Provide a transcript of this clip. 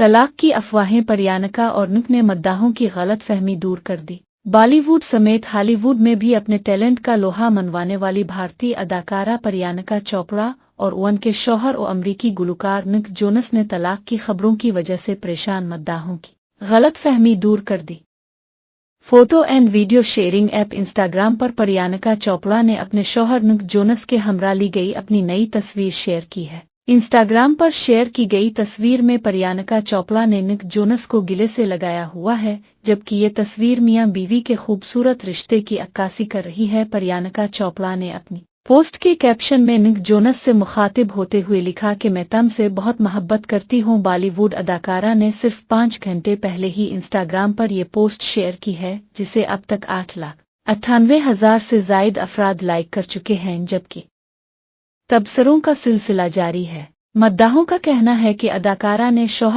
طلاق کی افواہیں پریانکا اور نک نے مداحوں کی غلط فہمی دور کر دی۔ بالی ووڈ سمیت ہالی ووڈ میں بھی اپنے ٹیلنٹ کا لوہا منوانے والی بھارتی اداکارہ پریانکا چوپڑا اور ان کے شوہر و امریکی گلوکار نک جونس نے طلاق کی خبروں کی وجہ سے پریشان مداحوں کی غلط فہمی دور کر دی۔ Photo and video sharing app Instagram پر پریانکا چوپڑا نے اپنے شوہر نک جونس کے ہمراہ لی گئی اپنی نئی تصویر شیئر کی ہے۔ انسٹاگرام پر شیئر کی گئی تصویر میں پریانکا چوپڑا نے نک جونس کو گلے سے لگایا ہوا ہے، جبکہ یہ تصویر میاں بیوی کے خوبصورت رشتے کی عکاسی کر رہی ہے۔ پریانکا چوپڑا نے اپنی پوسٹ کے کیپشن میں نک جونس سے مخاطب ہوتے ہوئے لکھا کہ میں تم سے بہت محبت کرتی ہوں۔ بالی ووڈ اداکارہ نے صرف 5 گھنٹے پہلے ہی انسٹاگرام پر یہ پوسٹ شیئر کی ہے، جسے اب تک 8,98,000 سے زائد افراد لائک کر چکے ہیں، جبکہ تبصروں کا سلسلہ جاری ہے۔ مداحوں کا کہنا ہے کہ اداکارہ نے شوہر